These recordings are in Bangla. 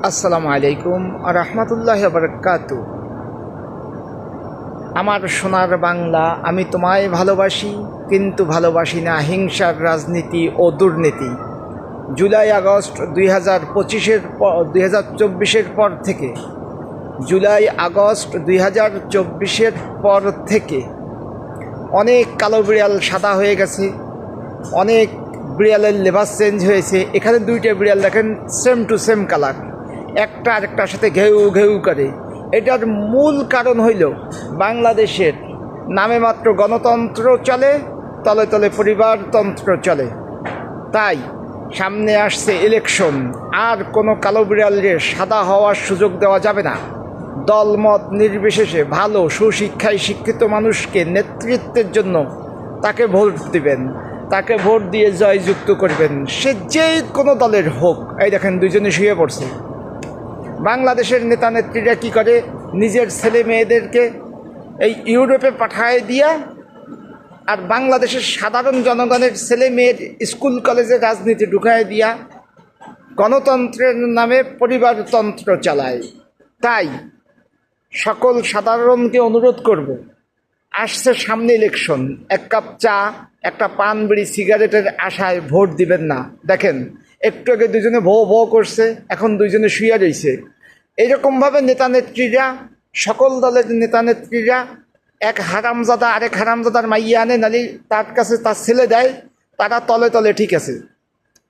আসসালামু আলাইকুম রহমতুল্লাহ বারাকাতু। আমার সোনার বাংলা, আমি তোমায় ভালোবাসি, কিন্তু ভালোবাসি না হিংসার রাজনীতি ও দুর্নীতি। জুলাই আগস্ট 2024-এর পর থেকে অনেক কালো বিড়াল সাদা হয়ে গেছে, অনেক বিড়ালের লেবাস চেঞ্জ হয়েছে। এখানে দুইটা বিড়াল দেখেন, সেম টু সেম কালার, একটা আরেকটার সাথে ঘেউ ঘেউ করে। এটার মূল কারণ হইল বাংলাদেশের নামে মাত্র গণতন্ত্র চলে, তলে তলে পরিবারতন্ত্র চলে। তাই সামনে আসছে ইলেকশন, আর কোনো কালো বিড়ালের সাদা হওয়ার সুযোগ দেওয়া যাবে না। দলমত নির্বিশেষে ভালো সুশিক্ষায় শিক্ষিত মানুষকে নেতৃত্বের জন্য তাকে ভোট দিবেন, তাকে ভোট দিয়ে জয়যুক্ত করবেন, সে যে কোনো দলের হোক। এই দেখেন, দুইজনে শুয়ে পড়ছে। বাংলাদেশের নেতা নেত্রীরা কী করে, নিজের ছেলে মেয়েদেরকে এই ইউরোপে পাঠায় দিয়া, আর বাংলাদেশের সাধারণ জনগণের ছেলে মেয়ের স্কুল কলেজে রাজনীতি ঢুকায় দিয়া গণতন্ত্রের নামে পরিবারতন্ত্র চালায়। তাই সকল সাধারণকে অনুরোধ করব, আসছে সামনে ইলেকশন, এক কাপ চা, একটা পান বিড়ি সিগারেটের আশায় ভোট দিবেন না। দেখেন, একটু আগে দুজনে ভো ভো করছে, এখন দুইজনে শুয়ে রয়েছে। এইরকমভাবে নেতানেত্রীরা, সকল দলের নেতানেত্রীরা এক হারামজাদা আরেক হারামজাদার মাইয়া আনে, নালি তার কাছে তার ছেলে দেয়, তারা তলে তলে ঠিক আছে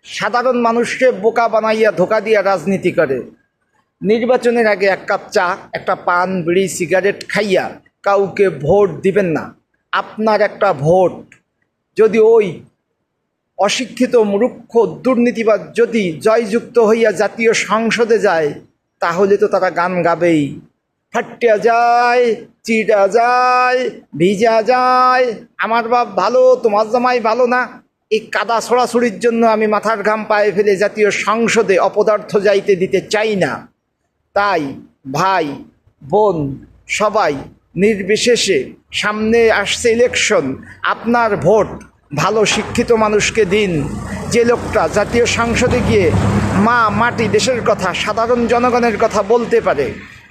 সাধারণ মানুষকে বোকা বানাইয়া ধোকা দিয়া রাজনীতি করে। নির্বাচনের আগে এক কাপ চা, একটা পান বিড়ি সিগারেট খাইয়া কাউকে ভোট দিবেন না। আপনার একটা ভোট যদি ওই অশিক্ষিত মূর্খ দুর্নীতিবাদ যদি জয়যুক্ত হইয়া জাতীয় সংসদে যায়, তাহলে তো তারা গান গাবেই, ফাটিয়া যায়, চিড়া যায়, ভিজা যায়, আমার বাপ ভালো, তোমার জামাই ভালো না। এই কাদা ছড়াছড়ির জন্য আমি মাথার ঘাম পায়ে ফেলে জাতীয় সংসদে অপদার্থ যাইতে দিতে চাই না। তাই ভাই বোন সবাই নির্বিশেষে, সামনে আসছে ইলেকশন, আপনার ভোট ভালো শিক্ষিত মানুষকে দিন। যে লোকটা জাতীয় সংসদে গিয়ে মা মাটি দেশের কথা, সাধারণ জনগণের কথা বলতে পারে,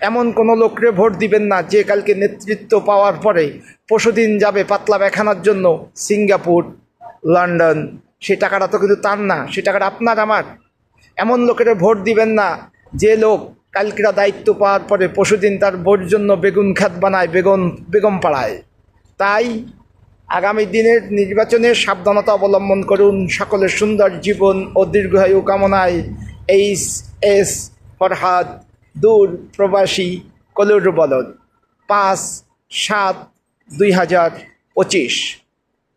এমন কোনো লোকরে ভোট দিবেন না যে কালকে নেতৃত্ব পাওয়ার পরে পরশুদিন যাবে পাতলা বেখানার জন্য সিঙ্গাপুর, লন্ডন। সে টাকাটা তো কিন্তু তার না, সে টাকাটা আপনার আমার। এমন লোকের ভোট দিবেন না যে লোক কালকেরা দায়িত্ব পাওয়ার পরে পরশুদিন তার ভোট জন্য বেগুন খাত বানায় বেগম পাড়ায়। তাই আগামী দিনের নির্বাচনে সাবধানতা অবলম্বন করুন। সকলের সুন্দর জীবন ও দীর্ঘায়ু কামনায় এইচ.এস. ফরহাদ, দূর প্রবাসী, কলুর বলদ, 5/7/2025।